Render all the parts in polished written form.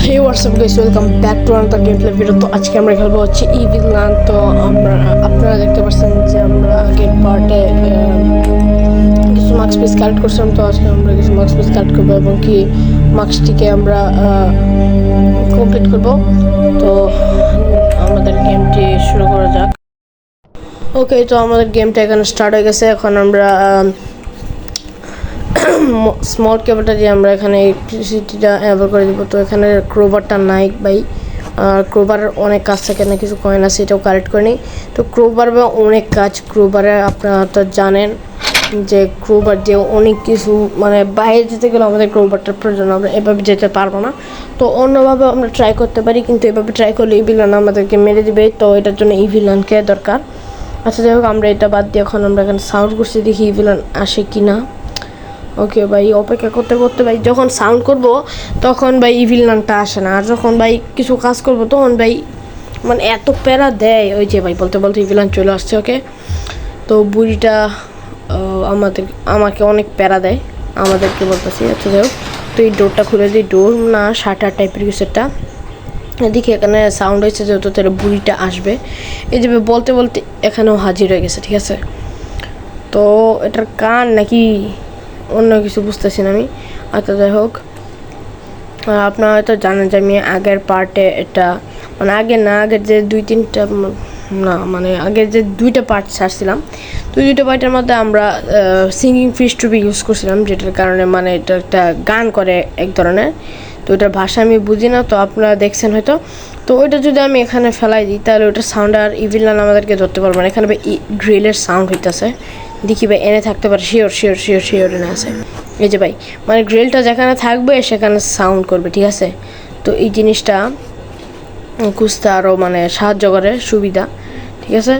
Hey what's up guys, welcome back to another game play video. তো আজকে আমরা খেলবো হচ্ছে ইভিল লান। তো আপনারা দেখতে পাচ্ছেন যে আমরা আগের পার্টে কিছু মার্কস পিস কালেক্ট করছিলাম। তো আজকে আমরা কিছু মার্কস পিস কালেক্ট করবো এবং কি মার্কসটিকে আমরা কমপ্লিট করব। তো আমাদের গেমটি শুরু করা যাক। ওকে, তো আমাদের গেমটা এখানে স্টার্ট হয়ে গেছে। এখন আমরা স্মল কেবলটা দিয়ে আমরা এখানে ইলেকট্রিসিটিটা অ্যাভয়েড করে দেবো। তো এখানে ক্রোবারটা নাই ভাই, ক্রোবারের অনেক কাজ থাকে না, কিছু কয়েন আছে, এটাও কালেক্ট করে নিই। তো ক্রোবার বা অনেক কাজ, ক্রোবারে আপনারা তো জানেন যে ক্রোবার দিয়ে অনেক কিছু, মানে বাইরে যেতে গেলে আমাদের ক্রোবারটার প্রয়োজন, আমরা এভাবে যেতে পারবো না। তো অন্যভাবে আমরা ট্রাই করতে পারি, কিন্তু এভাবে ট্রাই করলে ইভিলান আমাদেরকে মেরে দিবে। তো এটার জন্য ইভিলানকে দরকার। আচ্ছা, যাই হোক, আমরা এটা বাদ দিয়ে এখন আমরা এখানে সাউন্ড করছি, দেখি ইভিলান আসে কি না। ওকে ভাই, অপেক্ষা করতে করতে ভাই যখন সাউন্ড করব তখন ভাই ইভিলানটা আসে না, আর যখন ভাই কিছু কাজ করব তখন ভাই মানে এত প্যারা দেয়। ওই যে ভাই বলতে বলতে ইভিলান চলে আসছে। ওকে, তো বুড়িটা আমাকে অনেক প্যারা দেয়, আমাদেরকে বলতেছি। আচ্ছা যাই হোক, তো এই ডোরটা খুলে দিই, ডোর না শাটার টাইপের কিছু একটা। এদিকে এখানে সাউন্ড হয়েছে যেহেতু তাহলে বুড়িটা আসবে। এই যে বলতে বলতে এখানেও হাজির হয়ে গেছে। ঠিক আছে, তো এটার কান নাকি অন্য কিছু বুঝতেছি না আমি। আচ্ছা যাই হোক, আপনারা হয়তো জানেন যে আমি আগের পার্টে এটা মানে আগের যে আগের যে দুইটা পার্ট ছাড়ছিলাম, তো দুইটা পার্টের মধ্যে আমরা সিঙ্গিং ফিশ টুবি ইউজ করছিলাম, যেটার কারণে মানে এটা একটা গান করে এক ধরনের। তো ওটার ভাষা আমি বুঝি না, তো আপনারা দেখছেন হয়তো। তো ওইটা যদি আমি এখানে ফেলাই দিই তাহলে ওটার সাউন্ড আর ইভিলান আমাদেরকে ধরতে পারবো না। এখানে গ্রিলের সাউন্ড হইতেছে, দেখি ভাই এনে থাকতে পারে, শিওর এনে আছে। এই যে ভাই মানে গ্রিলটা যেখানে থাকবে সেখানে সাউন্ড করবে। ঠিক আছে, তো এই জিনিসটা খুঁজতে আরও মানে সাহায্য করে, সুবিধা। ঠিক আছে,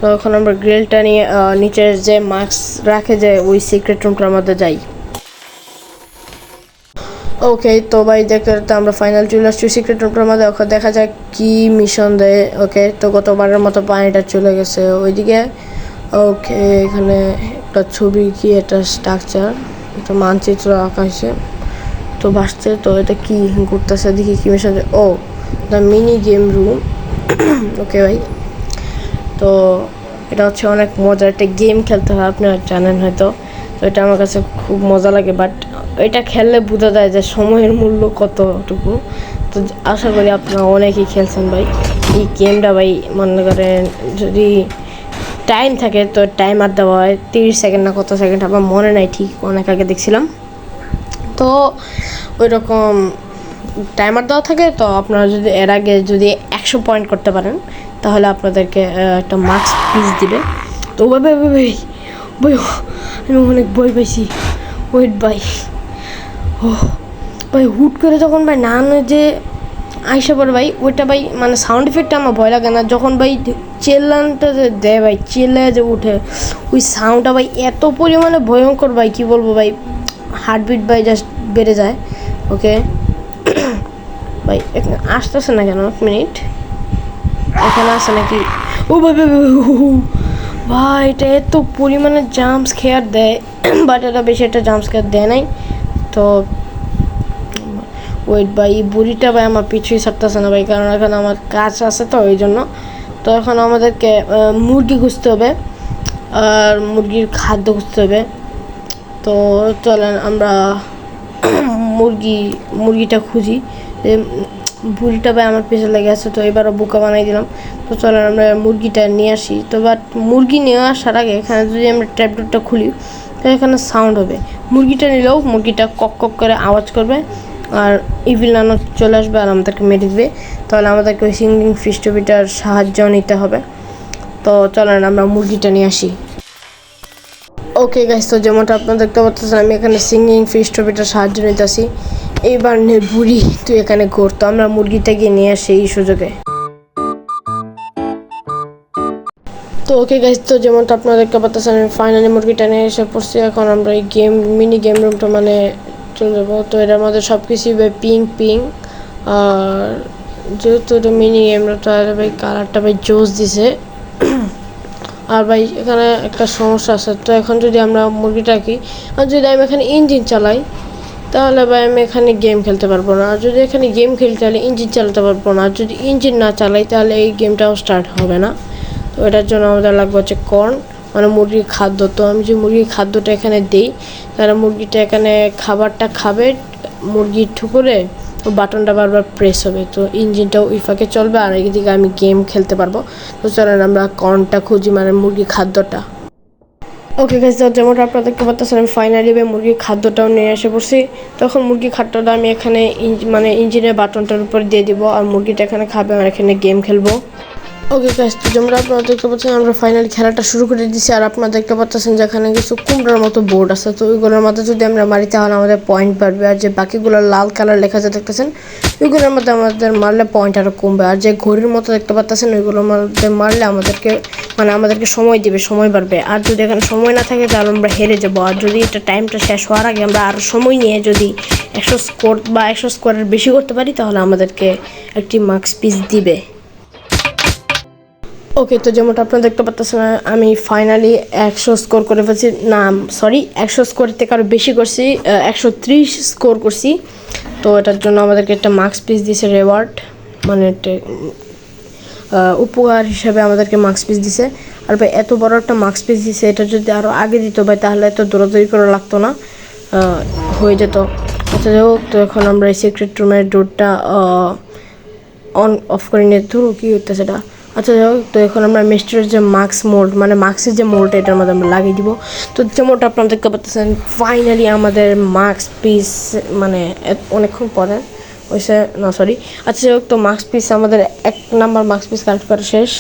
তো এখন আমরা গ্রিলটা নিয়ে নিচের যে মাস্ক রাখে যে ওই সিক্রেট রুমটার মধ্যে যাই। ওকে, তো ভাই দেখতে দেখতে আমরা ফাইনাল চলে আসছি সিক্রেট রুমটার মধ্যে। ওকে, দেখা যাক কি মিশন দেয়। ওকে, তো গতবারের মতো পানিটা চলে গেছে ওইদিকে। ওকে, এখানে একটা ছবি, কি এটা স্ট্রাকচার, একটা মানচিত্র আঁকা হয়েছে, তো ভাসছে। তো এটা কি ঘুরতেছে, দেখি কি মিশন। ও, the mini game room. Okay ভাই, তো এটা হচ্ছে অনেক মজার একটা গেম, খেলতে হয় আপনারা জানেন হয়তো। তো এটা আমার কাছে খুব মজা লাগে, বাট এটা খেললে বোঝা যায় যে সময়ের মূল্য কতটুকু। তো আশা করি আপনারা অনেকেই খেলছেন ভাই এই গেমটা। ভাই মনে করেন যদি টাইম থাকে তো টাইমার দেওয়া হয় 30 সেকেন্ড না কত সেকেন্ড, আমার মনে নাই ঠিক, অনেক আগে দেখছিলাম। তো ওই রকম টাইমার দেওয়া থাকে। তো আপনারা যদি এর আগে যদি 100 পয়েন্ট করতে পারেন তাহলে আপনাদেরকে একটা মার্কস পিস দিবে। তো ওইভাবে ভাই আমি অনেক বই পাইছি। ওয়েট ভাই, ও ভাই হুট করে যখন ভাই না যে আইসা পড়ে ভাই, ওইটা ভাই মানে সাউন্ড ইফেক্টটা আমার ভয় লাগে না, যখন ভাই চেল্লানটা যে দেয় ভাই, চেল্লায় যে উঠে ওই সাউন্ডটা ভাই এত পরিমাণে ভয়ঙ্কর ভাই, কি বলবো ভাই, হার্টবিট ভাই জাস্ট বেড়ে যায়। ওকে ভাই এখানে আসতেছে না কেন, এক মিনিট, এখানে আসে নাকি? ও ভাই ভাই এটা এত পরিমাণে জাম্পস খেয়ার দেয়, বাট এটা বেশি একটা জাম্পস খেয়ার দেয় নাই। তো ওয়েট ভাই, এই বুড়িটা ভাই আমার পিছুই ছাড়তেছে না ভাই, কারণ এখন আমার কাজ আছে তো ওই জন্য। তো এখন আমাদেরকে মুরগি খুঁজতে হবে আর মুরগির খাদ্য খুঁজতে হবে। তো চলেন আমরা মুরগিটা খুঁজি। বুড়িটা ভাই আমার পেছনে লেগে আছে, তো এবারও বোকা বানাই দিলাম। তো চলেন আমরা মুরগিটা নিয়ে আসি। তো বাট মুরগি নিয়ে আসার আগে এখানে যদি আমরা ট্র্যাপডোরটা খুলি তো এখানে সাউন্ড হবে। মুরগিটা নিলেও মুরগিটা কক কক করে আওয়াজ করবে আর ইভিলানও চলে আসবে আর আমাদেরকে মেরে দিবে। তাহলে আমাদেরকে ওই সিঙ্গিং ফিশ টুবিটার সাহায্য নিতে হবে। তো চলেন আমরা মুরগিটা নিয়ে আসি। ওকে গাইস, তো যেমনটা আপনারা দেখতে পাচ্ছেন আমি এখানে সিঙ্গিং ফিশ টুবিটার সাহায্য নিতেছি। এইবার নে বুড়ি তুই এখানে ঘুর, তো আমরা মুরগিটাকে নিয়ে আসি এই সুযোগে। তো ওকে গাইস, তো যেমনটা আপনারা দেখতে পাচ্ছেন আমি ফাইনালি মুরগিটা নিয়ে এসে পড়ছি। এখন আমরা এই মিনি গেম রুমটা মানে চলে যাবো। তো এটার মধ্যে সব কিছুই ভাই পিঙ্ক আর যেহেতু এটা মিনি গেম রুম, তাহলে ভাই কালারটা ভাই জোস দিছে। আর ভাই এখানে একটা সমস্যা আছে, তো এখন যদি আমরা মুরগিটাকে আর যদি আমি এখানে ইঞ্জিন চালাই তাহলে ভাই আমি এখানে গেম খেলতে পারবো না। আর যদি এখানে গেম খেলতে তাহলে ইঞ্জিন চালাতে পারবো না। আর যদি ইঞ্জিন না চালাই তাহলে এই গেমটাও স্টার্ট হবে না। তো এটার জন্য আমাদের লাগবে হচ্ছে কর্ন, মানে মুরগির খাদ্য। তো আমি যে মুরগির খাদ্যটা এখানে দিই, তাহলে মুরগিটা এখানে খাবারটা খাবে, মুরগি ঠুকুরে ও বাটনটা বারবার প্রেস হবে, তো ইঞ্জিনটাও ওই ফাঁকে চলবে আর এইদিকে আমি গেম খেলতে পারবো। তো চলেন আমরা কর্নটা খুঁজি, মানে মুরগির খাদ্যটা। ওকে গাইস, যেমনটা আপনারা দেখতে পাচ্ছেন আমি ফাইনালি মুরগির খাদ্যটাও নিয়ে এসে পড়ছি। তখন মুরগির খাদ্যটা আমি এখানে মানে ইঞ্জিনের বাটনটার উপর দিয়ে দিব আর মুরগিটা এখানে খাবে আর এখানে গেম খেলবো। ওকে গাইস, তো যেমন আপনারা দেখতে পাচ্ছেন আমরা ফাইনালি খেলাটা শুরু করে দিচ্ছি। আর আপনারা দেখতে পাচ্ছেন যে এখানে কিছু কুমড়ার মতো বোর্ড আছে, তো ওইগুলোর মধ্যে যদি আমরা মারি তাহলে আমাদের পয়েন্ট বাড়বে। আর যে বাকিগুলো লাল কালার লেখা আছে দেখতেছেন, ওইগুলোর মধ্যে আমাদের মারলে পয়েন্ট আরও কমবে। আর যে ঘড়ির মতো দেখতে পাচ্ছেন ওইগুলোর মধ্যে মারলে আমাদেরকে সময় দিবে, সময় বাড়বে। আর যদি এখানে সময় না থাকে তাহলে আমরা হেরে যাবো। আর যদি এটা টাইমটা শেষ হওয়ার আগে আমরা আরও সময় নিয়ে যদি 100 স্কোর বা 100 স্কোরের বেশি করতে পারি তাহলে আমাদেরকে একটি মার্কস পিস দিবে। ওকে, তো যেমনটা আপনারা দেখতে পাচ্ছেন আমি ফাইনালি 100 স্কোর করে ফেলছি, না সরি 100 স্কোর থেকে আরও বেশি করছি, 130 স্কোর করছি। তো এটার জন্য আমাদেরকে একটা মার্কস পিস দিয়েছে রেওয়ার্ড, মানে একটা উপহার হিসাবে আমাদেরকে মার্কস পিস দিছে। আর ভাই এত বড় একটা মার্কস পিস দিছে, এটা যদি আরও আগে দিত ভাই তাহলে এত দৌড়াদৌড়ি করা লাগতো না, হয়ে যেত। আচ্ছা যাই হোক, তো এখন আমরা এই সিক্রেট রুমের ডোরটা অন অফ করে নিয়ে ধরো কী হচ্ছে সেটা। আচ্ছা যাই হোক, তো এখন আমরা মিস্টারের যে মার্কস মোড, মানে মার্কসের যে মোডটা এটার মধ্যে আমরা লাগিয়ে দিব। তো যেমনটা আপনারা দেখতে পাচ্ছেন ফাইনালি আমাদের মার্কস পিস, মানে অনেকক্ষণ পরে হয়েছে, না সরি। আচ্ছা যাই হোক, তো মার্কস পিস আমাদের 1 নাম্বার মার্কস পিস কালেক্ট করা শেষ।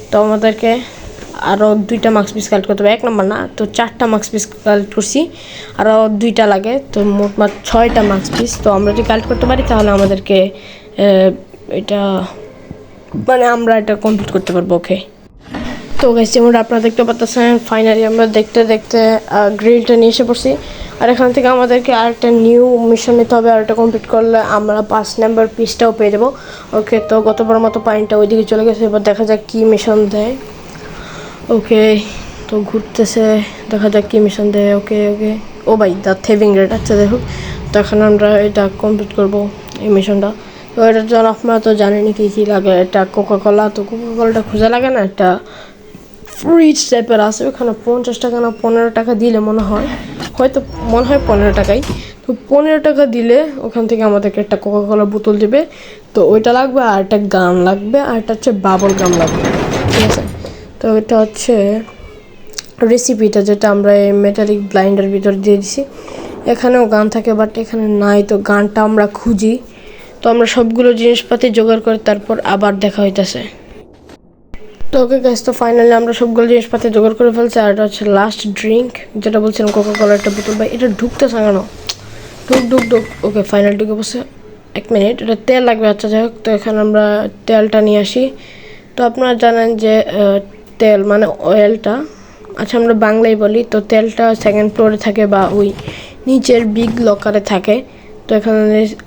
তো আমাদেরকে আরও 2টা মার্কস পিস কালেক্ট করতে হবে, 1 নাম্বার না, তো 4টা মার্কস পিস কালেক্ট করছি, আরও 2টা লাগে, তো মোটমাট 6টা মার্কস পিস। তো আমরা যদি কালেক্ট করতে পারি তাহলে আমাদেরকে এটা মানে আমরা এটা কমপ্লিট করতে পারবো। ওকে, তো গাইস যেমন আপনারা দেখতে পাচ্ছেন ফাইনালি আমরা দেখতে দেখতে গ্রিলটা নিয়ে এসে পড়ছি। আর এখান থেকে আমাদেরকে আরেকটা নিউ মিশন নিতে হবে, আর এটা কমপ্লিট করলে আমরা 5 নাম্বার পিসটাও পেয়ে যাবো। ওকে, তো গতবার মতো পয়েন্টটা ওইদিকে চলে গেছে, এবার দেখা যাক কী মিশন দেয়। ওকে, তো ঘুরতেছে, দেখা যাক কী মিশন দেয়। ওকে ওকে, ও ভাই দ্য থ্রেভিং রেট, আচ্ছা দেখুক। তো এখন আমরা এটা কমপ্লিট করবো এই মিশনটা। তো এটার জন্য আপনারা তো জানেনি কী কী লাগে, এটা কোকাকোলা, তো কোকাকোলাটা খোঁজা লাগে না, একটা ফ্রিজ টাইপের আছে, ওখানে 50 টাকা না 15 টাকা দিলে মনে হয়, হয়তো মনে হয় 15 টাকাই। তো 15 টাকা দিলে ওখান থেকে আমাদেরকে একটা কোকাকোলা বোতল দেবে। তো ওইটা লাগবে, আর একটা গান লাগবে, আর একটা হচ্ছে বাবল গাম লাগবে, ঠিক আছে। তো এটা হচ্ছে রেসিপিটা যেটা আমরা এই মেটালিক ব্লাইন্ডের ভিতর দিয়ে দিছি। এখানেও গান থাকে বাট এখানে নাই, তো গানটা আমরা খুঁজি। তো আমরা সবগুলো জিনিসপাতি জোগাড় করে তারপর আবার দেখা হইতেছে। তো ওকে গাইস, তো ফাইনালি আমরা সবগুলো জিনিসপাতি জোগাড় করে ফেলছি। আর এটা হচ্ছে লাস্ট ড্রিঙ্ক, যেটা বলছিলাম কোকাকোলার একটা বোতল। ভাই এটা ঢুকতেছে কেন? ঢুক ঢুক ঢুক। ওকে, ফাইনাল ঢুকে বসে। 1 মিনিট, এটা তেল লাগবে। আচ্ছা যাই হোক, তো এখানে আমরা তেলটা নিয়ে আসি। তো আপনারা জানেন যে তেল মানে অয়েলটা, আচ্ছা আমরা বাংলায় বলি, তো তেলটা 2nd ফ্লোরে থাকে বা ওই নিচের বিগ লকারে থাকে। তো এখানে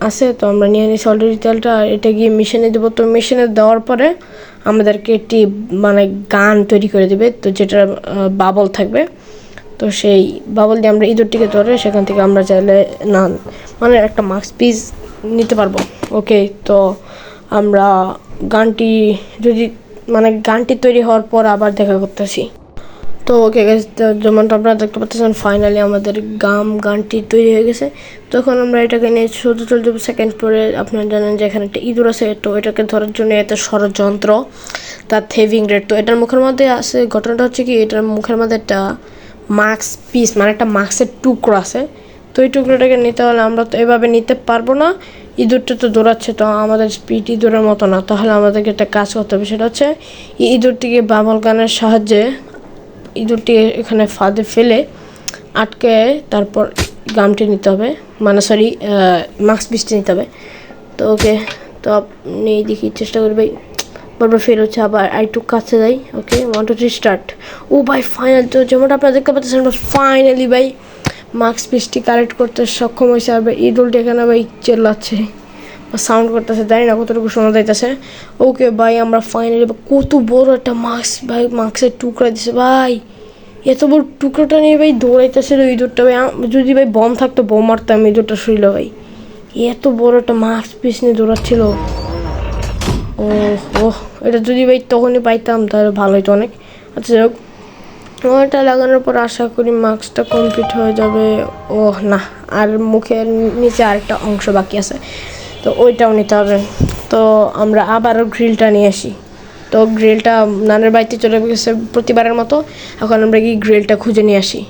আছে, তো আমরা নিয়ে নিই অলরেডি তেলটা। এটা গিয়ে মেশিনে দেবো। তো মেশিনে দেওয়ার পরে আমাদেরকে একটি মানে গান তৈরি করে দেবে, তো যেটা বাবল থাকবে। তো সেই বাবল দিয়ে আমরা ইঁদুরটিকে ধরে সেখান থেকে আমরা চাইলে না মানে একটা মার্কস পিস নিতে পারবো। ওকে, তো আমরা গানটি যদি মানে গানটি তৈরি হওয়ার পর আবার দেখা করতেছি। তো ওকে গাইস, যেমনটা আপনারা দেখতে পাচ্ছেন ফাইনালি আমাদের গানটি তৈরি হয়ে গেছে। তখন আমরা এটাকে নিয়ে শুধু চলে যাবো 2nd ফ্লোরে। আপনারা জানেন যে এখানে একটা ইঁদুর আছে, তো এটাকে ধরার জন্য এত ষড়যন্ত্র, তার থ্রেভিং রেট। তো এটার মুখের মধ্যে আছে, ঘটনাটা হচ্ছে কি এটার মুখের মধ্যে একটা মার্কস পিস মানে একটা মার্কসের টুকরো আছে। তো এই টুকরোটাকে নিতে হলে আমরা তো এভাবে নিতে পারবো না, ইঁদুরটা তো দৌড়াচ্ছে, তো আমাদের স্পিড ইঁদুরের মতো না। তাহলে আমাদেরকে একটা কাজ করতে হবে, সেটা হচ্ছে ইঁদুরটিকে বাবল গানের সাহায্যে ইঁদুরটি এখানে ফাঁদে ফেলে আটকে তারপর গামটি নিতে হবে, মানে সরি মার্কস পিসটি নিতে হবে। তো ওকে, তো আপনি দেখি চেষ্টা করবে, বারবার ফেল হচ্ছে, আবার একটু কাছে যাই। ওকে, 1 2 3 স্টার্ট। ও ভাই ফাইনাল, তো যেমনটা আপনারা দেখতে পাচ্ছেন আমরা ফাইনালি ভাই মার্কস পিসটি কালেক্ট করতে সক্ষম হয়েছে। আর ভাই ইঁদুরটি এখানে ভাই চেল্লাচ্ছে বা সাউন্ড করতেছে, জানি না কতটুকু শোনা যাইতেছে। ওকে ভাই, আমরা ফাইনালি কত বড় একটা মার্কস ভাই, মার্কসের টুকরা দিছে ভাই, এত বড় টুকরোটা নিয়ে ভাই দৌড়াইতেছিল ইঁদুরটা ভাই। যদি ভাই বম থাকতো বম মারতাম ইঁদুরটা শুইল ভাই। এত বড় একটা মাস্ক পিস নিয়ে দৌড়াচ্ছিল। ও ও, এটা যদি ভাই তখনই পাইতাম তাহলে ভালো হতো অনেক। আচ্ছা যাই হোক, ওটা লাগানোর পর আশা করি মাস্কটা কমপ্লিট হয়ে যাবে। ও না, আর মুখের নিচে আরেকটা অংশ বাকি আছে, তো ওইটাও নিতে হবে। তো আমরা আবারও গ্রিলটা নিয়ে আসি। তো গ্রিলটা নানের বাড়িতে চলে গেছে প্রতিবারের মতো। এখন আমরা কি গ্রিলটা খুঁজে নিয়ে আসি।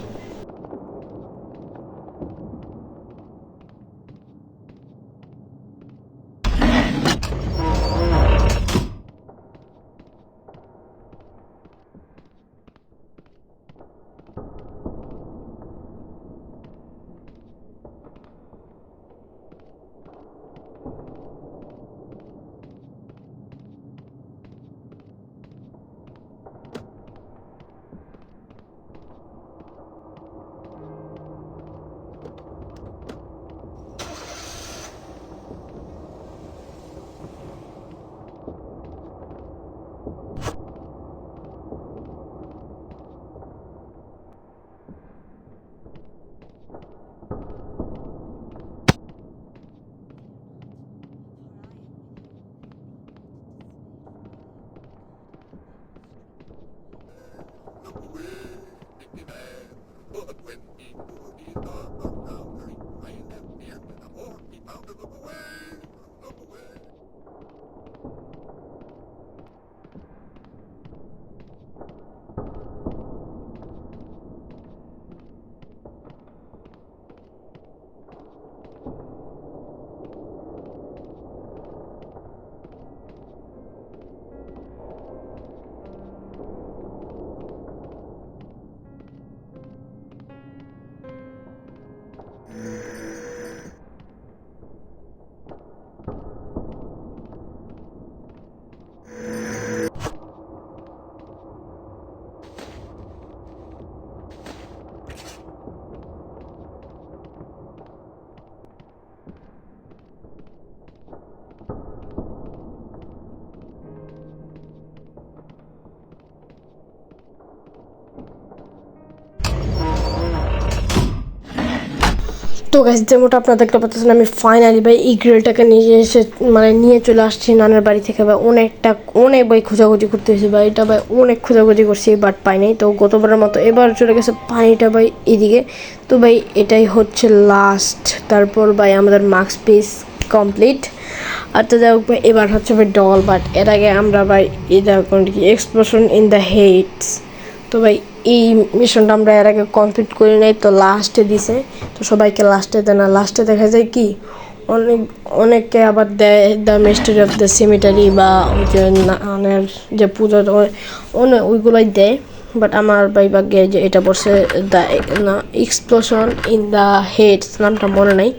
তো গাইস, যেমনটা আপনারা দেখতে পাচ্ছেন আমি ফাইনালি ভাই এই গ্রিলটাকে নিয়ে এসে নিয়ে চলে আসছি নানার বাড়ি থেকে ভাই। অনেক ভাই খোঁজাখুঁজি করতে হয়েছে ভাই, এটা ভাই অনেক খোঁজাখুঁজি করছি বাট পাই নাই। তো গতবারের মতো এবার চলে গেছে পানিটা ভাই এদিকে। তো ভাই এটাই হচ্ছে লাস্ট, তারপর ভাই আমাদের মাস্ক পিস কমপ্লিট। আর তো যাই হোক ভাই, এবার হচ্ছে ভাই ডল, বাট এর আগে আমরা ভাই এটা কি এক্সপ্লোশন ইন দ্য হেডস। তো ভাই এই মিশনটা আমরা এর আগে কমপ্লিট করি নাই, তো লাস্টে দিছে। তো সবাইকে লাস্টে দেয় না, লাস্টে দেখা যায় কি অনেককে আবার দেয় দ্য মিস্ট্রি অফ দ্য সিমিটারি বা ওই যে নানের যে পুজো ওইগুলোই দেয়। বাট আমার ভাই ভাগ্যে যে এটা পড়ছে the explosion in the heads, নামটা মনে নাই।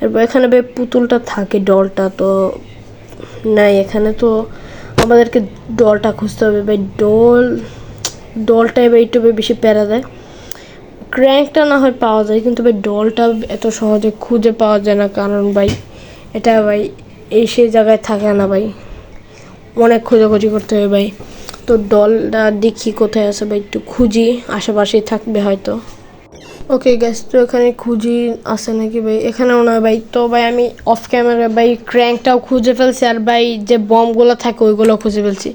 এরপর এখানে ভাই পুতুলটা থাকে, ডলটা তো নাই এখানে। তো আমাদেরকে ডলটা খুঁজতে হবে ভাই। ডলটাই ভাই একটু বেশি প্যারা দেয়। ক্র্যাঙ্কটা না হয় পাওয়া যায়, কিন্তু ভাই ডলটা এত সহজে খুঁজে পাওয়া যায় না, কারণ ভাই এটা ভাই সেই জায়গায় থাকে না ভাই, অনেক খোঁজাখুঁজি করতে হবে ভাই। তো ডলটা দেখি কোথায় আছে ভাই, একটু খুঁজি, আশেপাশেই থাকবে হয়তো। ওকে গ্যাস, তো এখানে খুঁজি আছে নাকি ভাই, এখানেও না ভাই। তো ভাই আমি অফ ক্যামেরা ভাই ক্র্যাঙ্কটাও খুঁজে ফেলছি, আর ভাই যে বমগুলো থাকে ওইগুলো খুঁজে ফেলছি।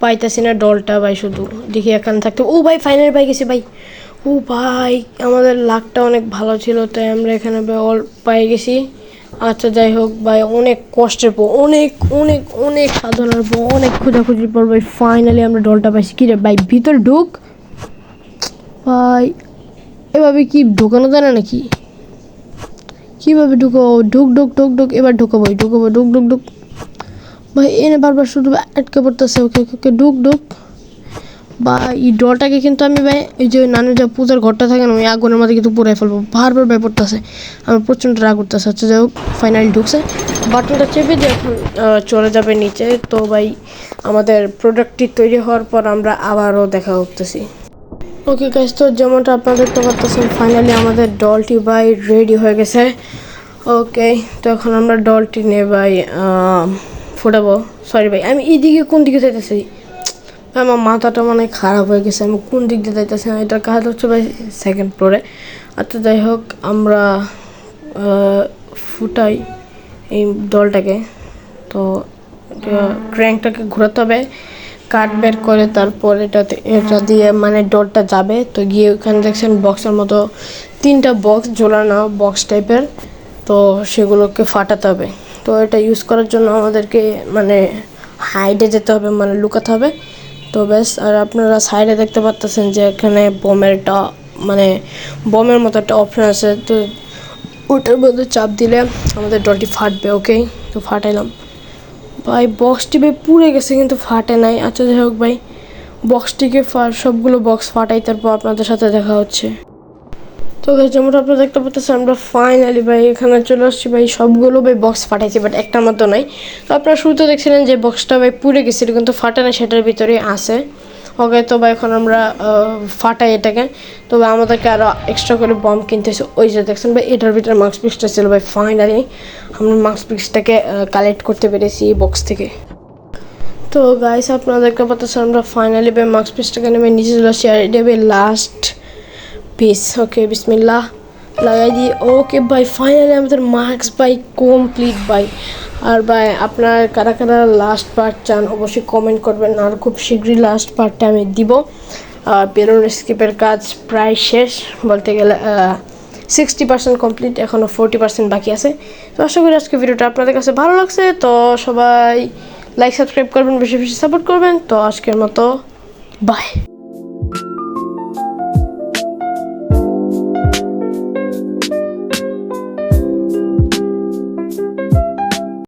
পাইতাছি না ডলটা ভাই, শুধু দেখি এখানে থাকতে। ও ভাই ফাইনালি পাই গেছি ভাই। ও ভাই আমাদের লাকটা অনেক ভালো ছিল, তাই আমরা এখানে ভাই অল পাই গেছি। আচ্ছা যাই হোক ভাই, অনেক কষ্টের পর, অনেক অনেক অনেক সাধনার পর, অনেক খোঁজাখুঁজির পর ভাই ফাইনালি আমরা ডলটা পাইছি। কী রে ভাই, ভিতরে ঢুক ভাই। এভাবে কি ঢোকানো যায় না নাকি? কীভাবে ঢুকো? ঢুক ঢুক ঢুক ঢুক, এবার ঢুকাবো ঢুকাবো, ঢুক ঢুক ঢুক ভাই। এনে বারবার শুধু আটকে পড়তেছে। ওকে ওকে ঢুক ঢুক। বা এই ডলটাকে কিন্তু আমি ভাই এই যে নানের যে পূজার ঘরটা থাকে না, ওই আগুনের মধ্যে কিন্তু পুরাই ফেলবো। বারবার ভাই পড়তেছে, আমার প্রচণ্ড রাগ করতেছে। আচ্ছা যাই হোক, ফাইনালি ঢুকছে। বাটনটা চেপে দিয়ে এখন চলে যাবে নিচে। তো ভাই আমাদের প্রোডাক্টটি তৈরি হওয়ার পর আমরা আবারও দেখা করতেছি। ওকে গাইস, তো যেমনটা আপনারা দেখতে পাচ্ছেন ফাইনালি আমাদের ডলটি ভাই রেডি হয়ে গেছে। ওকে, তো এখন আমরা ডলটি নিয়ে ভাই ফোটাবো। সরি ভাই, আমি এইদিকে কোন দিকে যেতেছি আমার মাথাটা মানে খারাপ হয়ে গেছে, আমি কোন দিক দিয়ে যাইতেছি না। এটার কাজ হচ্ছে ভাই সেকেন্ড ফ্লোরে। আচ্ছা যাই হোক, আমরা ফুটাই এই ডলটাকে। তো ক্র্যাঙ্কটাকে ঘোরাতে হবে, কাঠ বের করে তারপর এটা দিয়ে মানে ডলটা যাবে। তো গিয়ে ওখানে দেখছেন বক্সের মতো 3টা বক্স ঝোলানো, বক্স টাইপের। তো সেগুলোকে ফাটাতে হবে। তো এটা ইউজ করার জন্য আমাদেরকে মানে হাইডে যেতে হবে, মানে লুকাতে হবে। তো ব্যাস, আর আপনারা সাইডে দেখতে পাচ্ছেন যে এখানে মানে বমের মতো একটা অপশন আছে। তো ওটার মধ্যে চাপ দিলে আমাদের ডলটি ফাটবে। ওকে, তো ফাটাইলাম ভাই। বক্সটি ভাই পুড়ে গেছে কিন্তু ফাটে নাই। আচ্ছা যাই হোক ভাই, বক্সটিকে সবগুলো বক্স ফাটাই, তারপর আপনাদের সাথে দেখা হচ্ছে। তো যেমন আপনারা দেখতে পাচ্ছেন আমরা ফাইনালি ভাই এখানে চলে আসছি ভাই। সবগুলো ভাই বক্স ফাটাইছি, বাট একটার মতো নাই। তো আপনারা শুরুতে দেখছিলেন যে বক্সটা ভাই পুড়ে গেছিল কিন্তু ফাটে না, সেটার ভিতরেই আছে। ওকে, তো ভাই এখন আমরা ফাটাই এটাকে। তো ভাই আমাদেরকে আরও এক্সট্রা করে বম কিনতেছে। ওই যে দেখছেন ভাই, এটার ভিতরে মাস্ক পিসটা ছিল ভাই। ফাইনালি আমরা মাস্ক পিসটাকে কালেক্ট করতে পেরেছি এই বক্স থেকে। তো গাইস আপনারা দেখতে পাচ্ছেন আমরা ফাইনালি ভাই মাস্ক পিসটাকে নেমে নিচে চলে আসছি। আর এটা ভাই লাস্ট পিস। ওকে, বিসমিল্লাহ লাগাই দিই। ওকে ভাই, ফাইনালি আমাদের মাস্ক ভাই কমপ্লিট ভাই। আর ভাই আপনার কারা কারা লাস্ট পার্ট চান অবশ্যই কমেন্ট করবেন, আর খুব শীঘ্রই লাস্ট পার্টটা আমি দিব। আর বেলুন স্কিপের কাজ প্রায় শেষ, বলতে গেলে 60% কমপ্লিট, এখনও 40% বাকি আছে। তো আশা করি আজকে ভিডিওটা আপনাদের কাছে ভালো লাগছে। তো সবাই লাইক সাবস্ক্রাইব করবেন, বেশি বেশি সাপোর্ট করবেন। তো আজকের মতো বাই।